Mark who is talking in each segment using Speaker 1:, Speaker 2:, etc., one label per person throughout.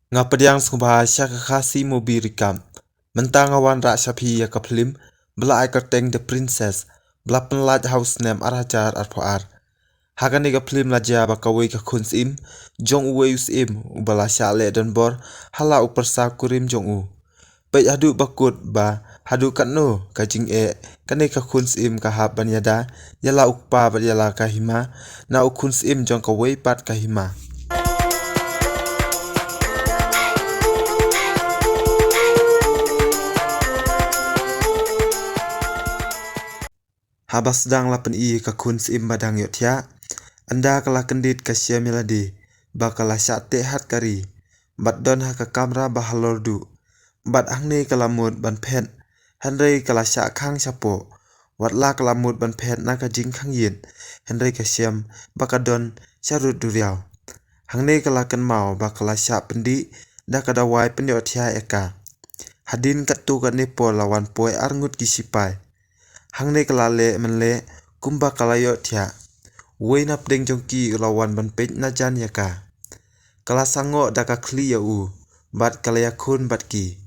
Speaker 1: Ngapediang sungba syaka khasi mobi rikam. Mentang awan rak syapi ya kaplim, bela ai kerteng The Princess, bela penlaj house nem arajar arpoar. Hagan ni kaplim laja bakawai ka kunsim, jong uwe usim, ubala syale dan bor, hala upersa kurim jong u. Baik hadu bakut ba, hadu katno, kajing kane ka kunsim kahap banyada, yala ukpa bat yala kahima, na ukunsim jong kawai pat kahima. Habas sedang lapan ka kunsim badang yotya, anda kala kendit kasya meladi, bakala syate hat kari, bat don ha ka kamera bahalor du, bat angne kalamut ban pet, henry kala syak khang sapo, wat la kalamut ban pet na ka jing khang yin, henry kasyam bakadon syarut duriau. Hangne kala kan mau bakala syak pendi, da kadawai pendi otya eka. Hadin katu kat nepo lawan poe arngut kisipai. Hangne kalale menle kumba kalayo tia. Wei nap deng jongki lawan ban pej na jan yaka. Kala sango daka kli ya u, bat kalaya kun bat ki.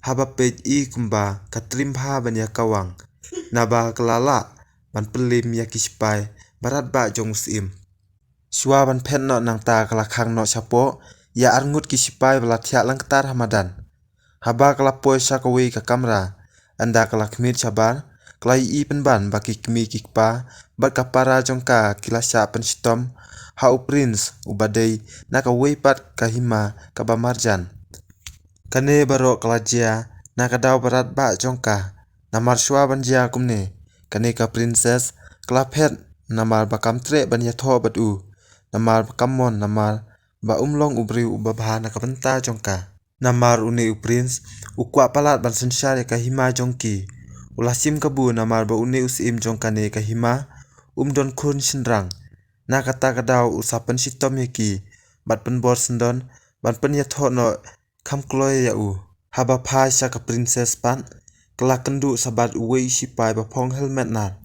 Speaker 1: Haba pej I kumba katrim ha ban yakawang. Naba kalala ban pelim yakispai barat ba jong usim. Sua ban pet no nang ta kala khang no sapo, ya arngut kisipai bala tia langtar hamadan. Haba kala poe sakawai ka kamera, anda kala kemit sabar, kelai I penban baki kemi kikpa, bat kapara jongka kilasa penstom, hau prince ubadai naka weipat kahima kaba marjan. Kane baro kelajia naka daw barat ba jongka, namar shua banja kumne, kane ka princess, kelapet namar bakam tre ban yatho bat u, namar bakamon namar ba umlong ubri ubabha naka benta jongka. Namar une prince, ukwa palat ban sensyar kahima jongki. Ulah sim kabu namar ba une usim jongkane kahima, don kun sendrang. Na kata kadaw usapan sitom yaki, bat penbor sendon, ban penyatho no kam kloy ya u. Haba pha sya ka princess pan, kala kendu sabat uwe sipai ba phong helmet nar.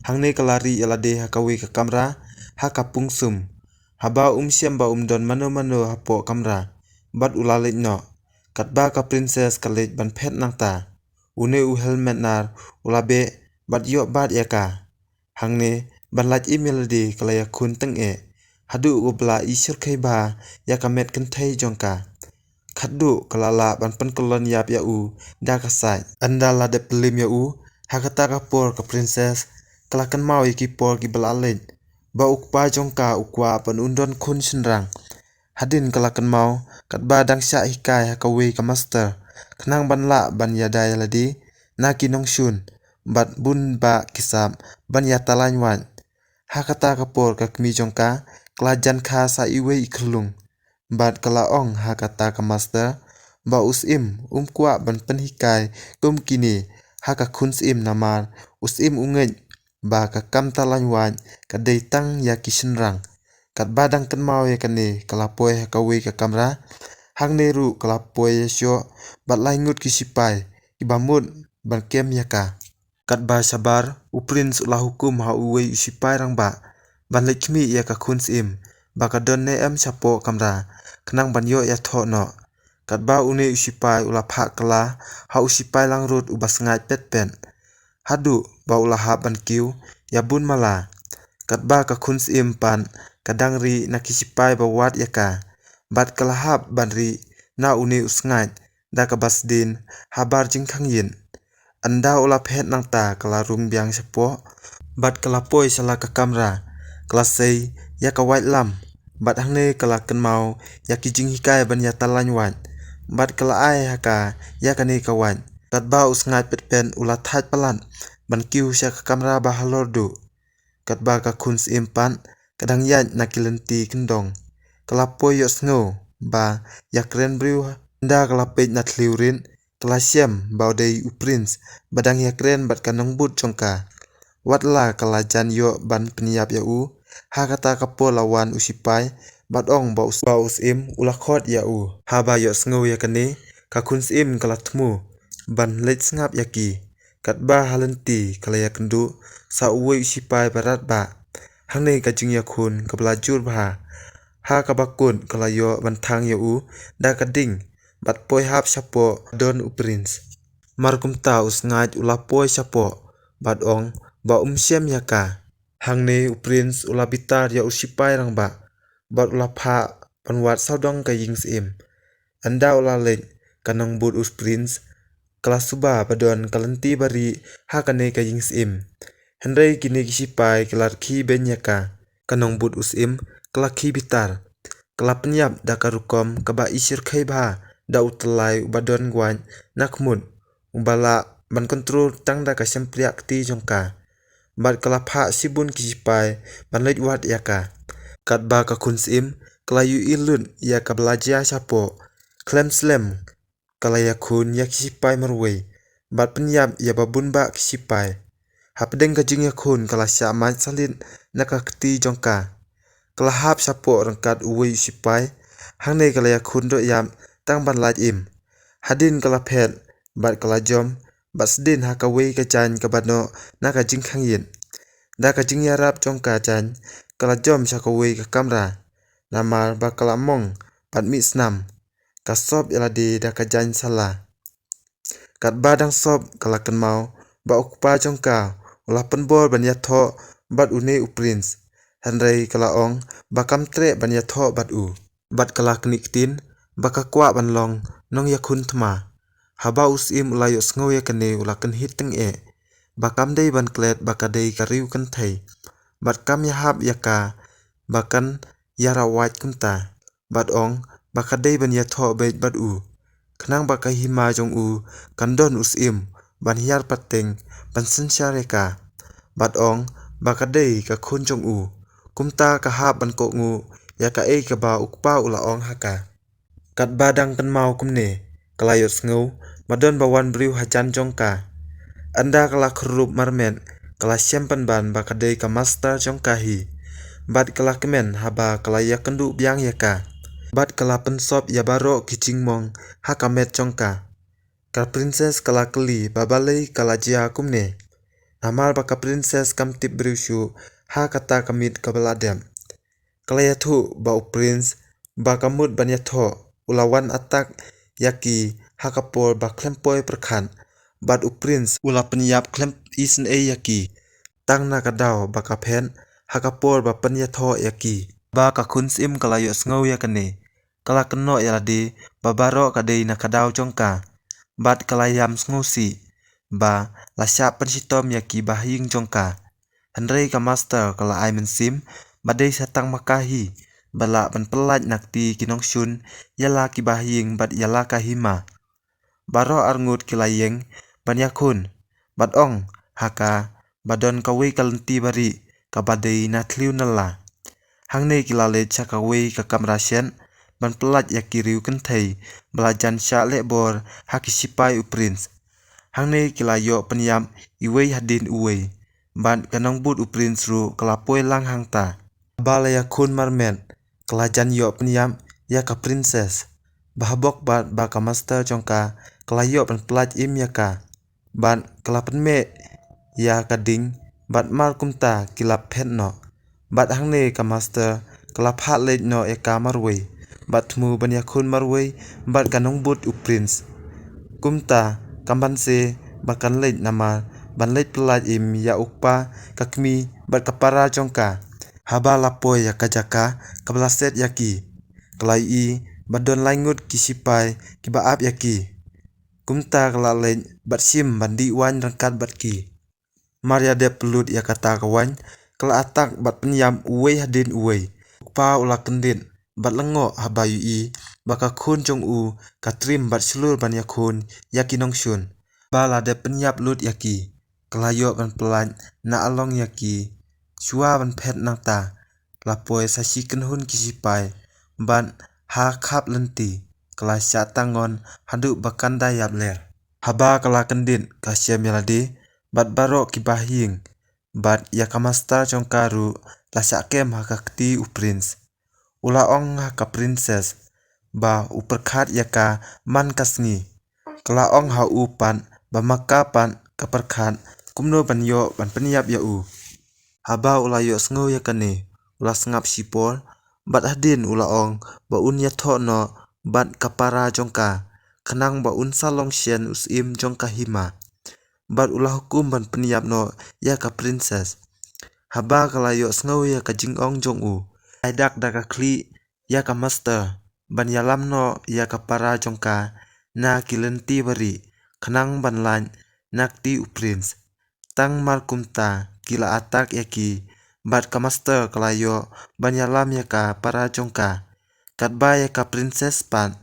Speaker 1: Hangne kalari yalade hakawi ka kamera, haka pungsum. Haba siam ba don mano hapo kamera, bat ulalit no. Katba ka princess kalit ban pet nang ta. Une helmet nar ulabe bat yo bat yaka. Hangne ban laj melody kalaya kun teng hadu ubla isir kai ba yaka met kentai jongka. Khadu kalala ban penkolon yap ya u da kasai. Anda la de pelim ya u hakata ka por ka princess kalakan mau yaki por ki balalit. Ba ukpa jongka ukwa pan undon kun senrang. Hadin kalakan mau katba dang sya hikai hakawi ka master kenang ban la ban yadai ladi na kinong shun bat bun ba kisam ban yatalan wan hakata kapor ka kmi jongka kelajan kha sa iwe iklung bat kalaong hakata ka master ba usim kwa ban penhikai kum kini haka kunsim namar usim ungej ba ka kam talan wan ka deitang ya kisenrang. Kat badang kan mau ya kane kalapoy hakawi ka kamera hangne ru kalapoy yasyo bat laingut kisipai ibamut ban kem yaka. Kat ba sabar prince ulah hukum ha uwe usipai rang ba ban lekmi ya ka kunsim ba ka don ne sapo kamera kenang ban yo ya tho no. Kat ba une usipai ulah pha kala ha usipai lang rut ubas ngai pet pen. Hadu ba ulah ha ban kiu ya bun mala. Kat ba ka kunsim pan kadang ri nakisipai bawat yaka, bat kalahap ban ri na une usngat, da kabasdin habar jingkang yin. Anda ula pet nang ta kalarung biang sepo, bat kalapoy sala ka kamera, kalasay yaka white lam, bat hangne kalakan mau yaki jinghikai ban yatalan wan, bat kalaay haka yakane kawan, kat ba usngat pet pen ula that palan, ban kiu sya ka kamera bahalor du. Kat ba ka kuns impan, kadang yan nakilenti kendong. Kalapoy yo sngo, ba yakren briu nda kalapej na tliurin, kalasyam baudai prince, badang yakren bat kanong but jongka. Watla kalajan yo ban peniap ya u, hakata kapo lawan usipai, bat ong ba usim ulakhot ya u. Haba yo sngo yakane, kakuns im kalatmu, ban leit ngap yaki. Katba halenti kalaya kendu sa uwe usipai barat ba. Hangne kajing yakun kabelajur bah. ha kabakun kalayo bantang ya u da kading bat poi hap sapo don u prince markumta usngaj ula poi sapo bat ong ba siam yaka hangne u prince ula bitar ya usipai rang ba bat ula pha panwat saudong ka yings im anda ula leng kanang but us prince kelas suba badon kalanti bari hakane ka yings im Henry kini kisipai kelar ki benyaka kanong but us im kelaki bitar kelap penyap da karukom kaba isir khai ba da utelai ubadon gwan nakmun ubala ban kontrol tang da ka sempriak ti jongka bat kelap ha sibun kisipai ban leit wat yaka kat ba ka kun im kelayu ilun ya ka belajar sapo klem slem kalaya kun ya kisipai marwei bat penyap ya babun ba kisipai hapdeng kajing ya kun kala syamat salin nakakti jongka kelahap sapo rengkat uwe sipai hangne kalaya kun do yam tang ban laj im hadin kala phet bat kala jom bat sedin hakawe kacan kabano nakajing khangyin da kajing yarap jongka chan kala jom sakawe ka kamra namar ba kala mong bat mi snam kasop yalade da kajan sala kat badang sop kala kenmau ba ukpa jongka ulah penbor ban yatho bat une u prince Henry kala ong bakam tre ban yatho bat u bat kala kniktin baka kwa ban long nong yakun thma haba usim ulayo sngo yakane ula kan hiteng bakam dei ban klet baka dei kariu kan thai bat kam yahap yaka bakan yara white kunta bat ong baka dei ban yatho beit bat u khnang baka hima jong u kandon usim ban hiar pateng ban sensyareka bat ong baka dei ka khun jong u kumta ka hap ban ko ngu yaka ka ba ukpa ula ong haka kat badang kan mau kumne kalayot sngo madon bawan briu hajan jongka anda kala khrup marmen kala siampan ban baka dei ka master jongka hi bat kala kemen haba kala yakendu biang yaka bat kala pensop ya baro kicing mong hakamet jongka ka princess kala keli babalei kala jia kumne amal baka princess kam tip briushu ha kata kamit kabaladem kalayathu ba prince ba kamut ban yatho ulawan atak yaki hakapor ba klempoi perkhan bat prince ula penyap klem isen yaki tang na kadau baka phen hakapor ba penyatho yaki ba ka kun im kalayo sngo yakane kala keno yalade babaro kadei na kadau jongka bat kalayam sngo si ba lasya pensitom yaki bahing jongka Henry ka master kala aimen sim badai satang makahi bala ban pelaj nakti kinong shun yala ki bahing bat yala ka hima baro arngut kilayeng ban yakun bat ong haka badon kawe kalenti bari ka badai na tliu nala hangne kilale chakawe ka kamrasyen ban pelaj yaki riu kenthai belajan sya lebor hakisipai u prince hangne kilayo penyam iwei hadin uwei ban kanong but u prince ru kelapoi lang hangta balaya kun marmen kelajan yo penyam ya ka princess bahabok bat baka master jongka kelayo ban pelaj im yaka ban kelapen me ya kading bat mar kumta kilap phet no bat hangne ka master kelap hat leit no eka marwei bat mu ban yakun marwei bat kanong but u prince kumta kamban se bakan leit nama ban leit pelaj im ya ukpa kakmi bat kapara jongka haba lapoi ya kajaka kablaset yaki kelai i badon laingut kisipai kibaap yaki kumta kala leit bat sim bandi wan rengkat bat ki Maria de pelut ya kata kawan kala atak bat penyam uwei hadin uwei ukpa ula kendit bat lengo haba i baka kun jong u katrim bat selur ban yakun yaki nongshun bala de penyap lut yaki kelayo ban pelan na along yaki shua ban phet nangta lapoi sasiken hun kisipai ban ha khap lenti kala sya tangon hadu bakanda yap ler haba kala kendit kasya melade bat baro kibahing bat yakamasta jongkaru lasya kem hakakti u prince ula ong haka princess ba uperkhat yaka man kasngi kala ong ha upan ba makapan kaperkhat kumno ban yo ban penyap ya u haba ula yo sngo yakane ula sngap sipor bat hadin ulaong baun ya tho no bat kapara jongka kenang baun salong sien usim jongka hima bat ulah hukum ban peniap no ya ka princess haba kalayo sngau ya ka jingong jong u aidak daka kli ya ka master ban yalam no ya ka para jongka na kilenti bari kenang ban lan nakti u prince tang mar kumta kila atak yaki bat ka master kalayo ban yalam ya ka para jongka katba ya ka princess pan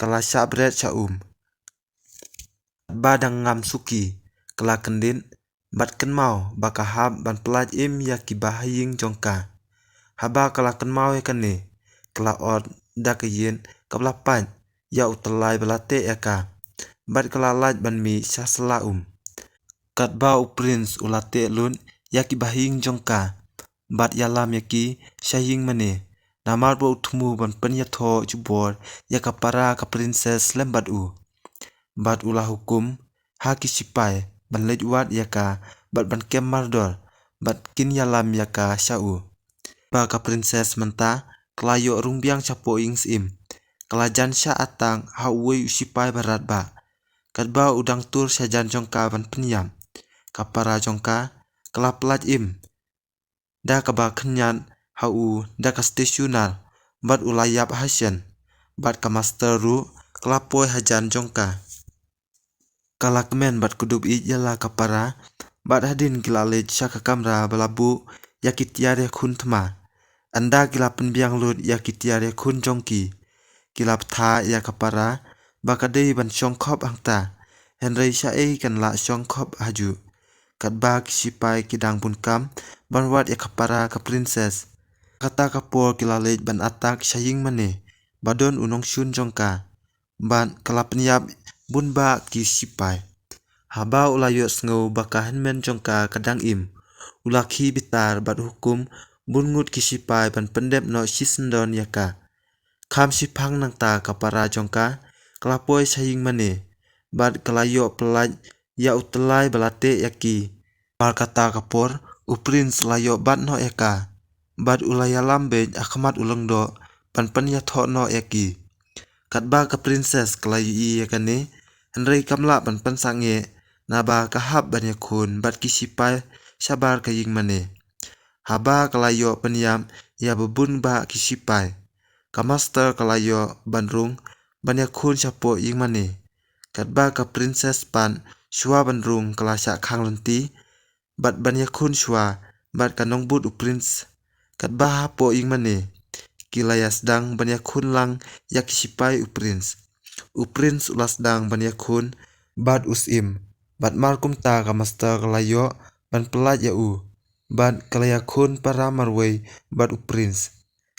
Speaker 1: kala syabret syaum badang ngam suki kala kendin bat kenmau bakahab ban pelaj im ya ki bahaying jongka haba kala kenmau ya kane kala od dak yin kabla pan ya utelai belate ya ka bat kala laj ban mi syasla katba u prince ulate lun ya ki bahaying jongka bat yalam ya ki syahing mane namar bo utmu ban penyatho jubor ya ka para ka princess lembat bat ulah hukum ha ki sipai ban lej wat ya ka bat ban kem mardor bat kin yalam ya ka syau ba ka princess menta kelayo rungbiang chapo ing sim kelajan sya atang ha uwe sipai barat ba katba udang tur syajan jongka ban penyam kapara jongka kela pelaj im da ka ba kenyan ha u da ka stasionar bat ulayap hasyan bat ka master ru kelapoi hajan jongka kala kemen bat kudup i yala kapara bat hadin kila lej syaka kamra balabu yakit tiare khun thma anda kila penbiang lut yakit tiare khun jongki kila ptha ya kapara bakadei ban syongkhop angta henrei sya ei kan la syongkhop haju katba kisipai kidang pun kam ban wat ya kapara ka princess kata kapor kila lej ban atak syaying mane badon unong syun jongka ban kala penyap bun ba ki sipai haba ulayo sngau baka henmen jongka kadang im ulakhi bitar bat hukum bun ngut ki sipai ban pendep no sisendon yaka kham sipang nangta kapara jongka kelapoi saying mane bat kelayo pelaj ya utelai belate yaki par kata kapor u prince layo bat no yaka bat ulaya lambe akhmat ulengdo ban penya tho no yaki katba ka princess kelayu i yakane henrei kamla ban pensange naba kahap ban yakun bat kisipai sabar kaying mane haba kelayo penyam ya bebun ba kisipai ka master kelayo bandrung ban yakun sapo ying mane katba ka princess pan shua bandrung kala sya khang lenti bat ban yakun shua bat kanong but u prince katba hapo ying mane kilaya sedang ban yakun lang ya kisipai u prince ulas dang ban yakun bat usim bat markum ta ka master kelayo ban pelaj ya bat kalaya kun para marwei bat u prince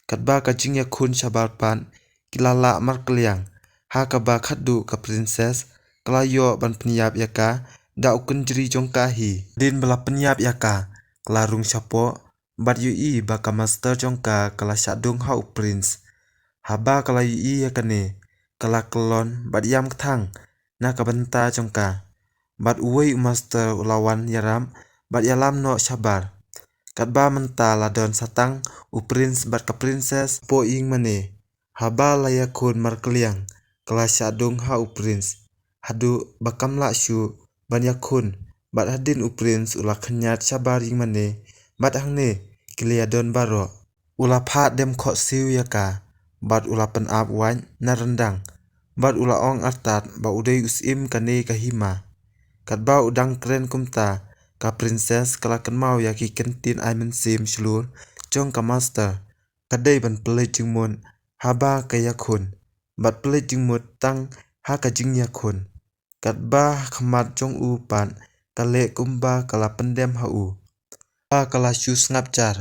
Speaker 1: katba ka jing yakun sabar pan kilala mar keliang ha ka ba khaddu ka princess kelayo ban penyap yaka da ukun jeri jongka hi din bela penyap yaka kelarung sapo bat yu i ba ka master jongka kala syadung ha u prince haba kala yu i yakane kala kelon bat yam kthang na ka benta jongka bat uwei master ulawan yaram bat yalam no sabar katba menta ladon satang u prince bat ka princess po ing mane haba laya kun mar keliang kala syadung ha u prince hadu bakam la syu ban yakun bat hadin u prince ula kenyat sabar ing mane bat hangne kiliadon baro ula phat dem kho siu yaka bat ula pen ap wan na rendang bat ula ong artat ba udei usim kane kahima katba udang keren kumta ka princess kala kenmau yaki kentin ai mensim slur jong ka master kadai ban pelej jingmun haba ka yakun bat pelej jingmut tang ha ka jing yakun katba khmat jong u pan kale kumba kala pendem ha u ba kala syus ngapjar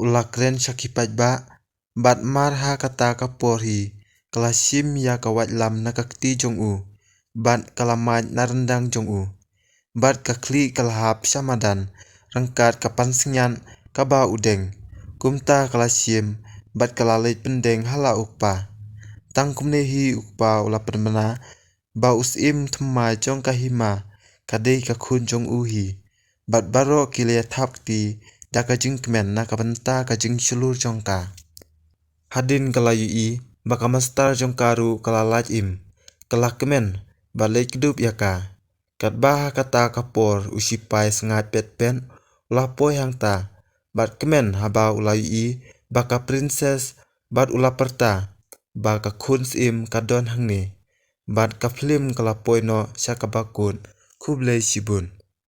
Speaker 1: ula keren syakipaj ba bat mar ha kata kapor hi kala sim ya ka wat lam nakakti jong u bat kala maj na rendang jong u bat kakli kalhap samadan rangkat kapan singyan kaba udeng kumta kala sim bat kala lej pendeng hala ukpa tang kumne hi ukpa ula permana ba usim thma jong kahima kadei ka khun jong u hi bat baro kile thap ti da ka jing kmen na ka benta ka jing sulur jongka hadin kalayu i baka mastar jongkaru kalalaj im kalak kemen balai kedup yaka kat bah kata kapor usipai sengat pet pen ulah poi hangta bat kemen haba ulayu i baka princess bat ulah perta baka khuns im kadon hangni bat kaplim kalapoi no syakabakun kublai sibun.